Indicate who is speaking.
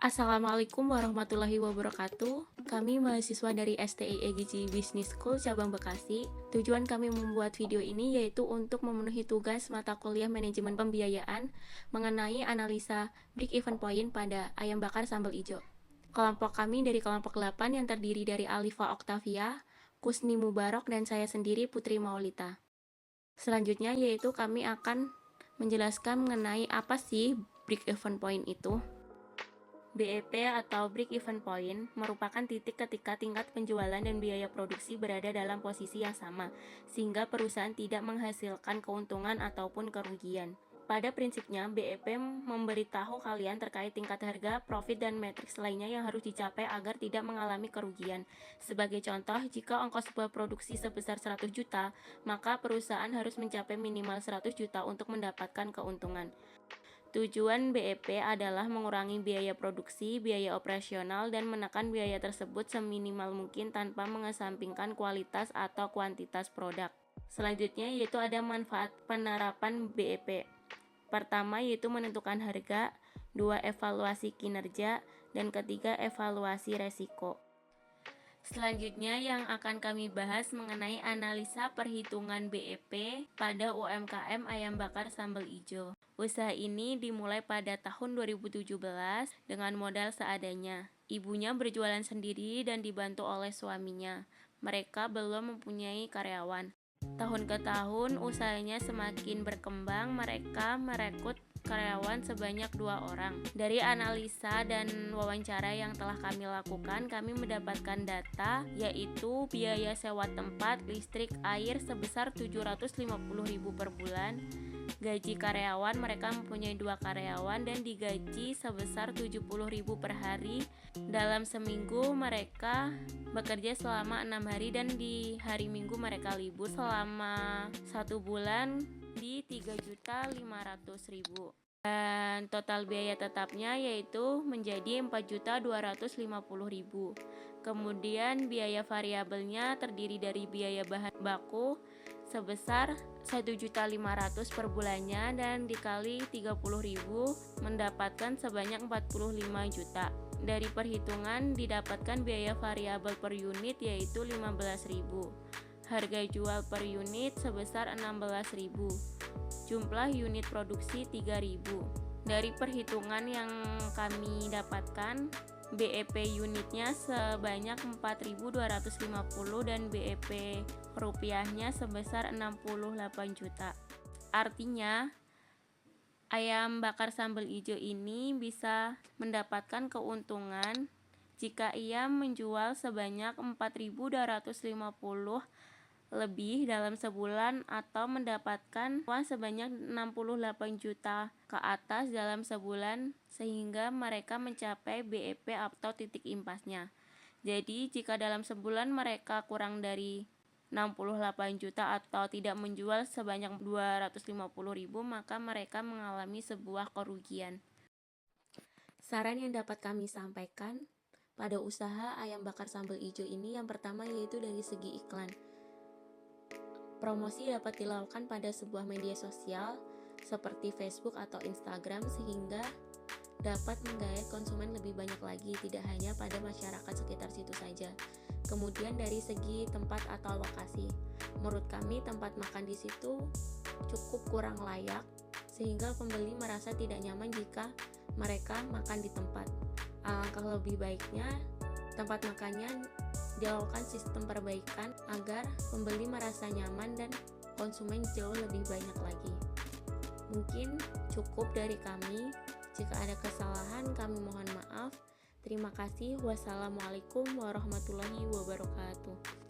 Speaker 1: Assalamualaikum warahmatullahi wabarakatuh. Kami mahasiswa dari STI EGC Business School Cabang Bekasi. Tujuan kami membuat video ini yaitu untuk memenuhi tugas mata kuliah manajemen pembiayaan mengenai analisa break even point pada ayam bakar sambal ijo. Kelompok kami dari kelompok 8 yang terdiri dari Alifa Oktavia, Kusni Mubarok, dan saya sendiri Putri Maulita. Selanjutnya yaitu kami akan menjelaskan mengenai apa sih break even point itu. BEP atau break even point merupakan titik ketika tingkat penjualan dan biaya produksi berada dalam posisi yang sama, sehingga perusahaan tidak menghasilkan keuntungan ataupun kerugian. Pada prinsipnya, BEP memberitahu kalian terkait tingkat harga, profit, dan matriks lainnya yang harus dicapai agar tidak mengalami kerugian. Sebagai contoh, jika ongkos sebuah produksi sebesar 100 juta, maka perusahaan harus mencapai minimal 100 juta untuk mendapatkan keuntungan. Tujuan BEP adalah mengurangi biaya produksi, biaya operasional, dan menekan biaya tersebut seminimal mungkin tanpa mengesampingkan kualitas atau kuantitas produk. Selanjutnya yaitu ada manfaat penerapan BEP. Pertama yaitu menentukan harga, dua evaluasi kinerja, dan ketiga evaluasi resiko. Selanjutnya yang akan kami bahas mengenai analisa perhitungan BEP pada UMKM ayam bakar sambal ijo. Usaha ini dimulai pada tahun 2017 dengan modal seadanya. Ibunya berjualan sendiri dan dibantu oleh suaminya. Mereka belum mempunyai karyawan. Tahun ke tahun usahanya semakin berkembang, mereka merekrut karyawan sebanyak 2 orang. Dari analisa dan wawancara yang telah kami lakukan, kami mendapatkan data yaitu biaya sewa tempat, listrik, air sebesar 750.000 per bulan. Gaji karyawan, mereka mempunyai 2 karyawan dan digaji sebesar 70.000 per hari. Dalam seminggu mereka bekerja selama 6 hari dan di hari Minggu mereka libur. Selama 1 bulan di 3.500.000. Dan total biaya tetapnya yaitu menjadi 4.250.000. Kemudian biaya variabelnya terdiri dari biaya bahan baku sebesar 1.500.000 per bulannya dan dikali 30.000 mendapatkan sebanyak 45 juta. Dari perhitungan didapatkan biaya variabel per unit yaitu 15.000. Harga jual per unit sebesar 16.000. Jumlah unit produksi 3.000. Dari perhitungan yang kami dapatkan, BEP unitnya sebanyak 4.250 dan BEP rupiahnya sebesar 68 juta. Artinya, ayam bakar sambal ijo ini bisa mendapatkan keuntungan jika ia menjual sebanyak 4.250 lebih dalam sebulan atau mendapatkan uang sebanyak 68 juta ke atas dalam sebulan sehingga mereka mencapai BEP atau titik impasnya. Jadi jika dalam sebulan mereka kurang dari 68 juta atau tidak menjual sebanyak 250.000, maka mereka mengalami sebuah kerugian. Saran yang dapat kami sampaikan pada usaha ayam bakar sambal ijo ini yang pertama yaitu dari segi iklan. Promosi dapat dilakukan pada sebuah media sosial seperti Facebook atau Instagram sehingga dapat menggait konsumen lebih banyak lagi, tidak hanya pada masyarakat sekitar situ saja. Kemudian dari segi tempat atau lokasi, menurut kami tempat makan di situ cukup kurang layak sehingga pembeli merasa tidak nyaman jika mereka makan di tempat. Alangkah lebih baiknya tempat makannya dilakukan sistem perbaikan agar pembeli merasa nyaman dan konsumen jauh lebih banyak lagi. Mungkin cukup dari kami. Jika ada kesalahan kami mohon maaf. Terima kasih. Wassalamualaikum warahmatullahi wabarakatuh.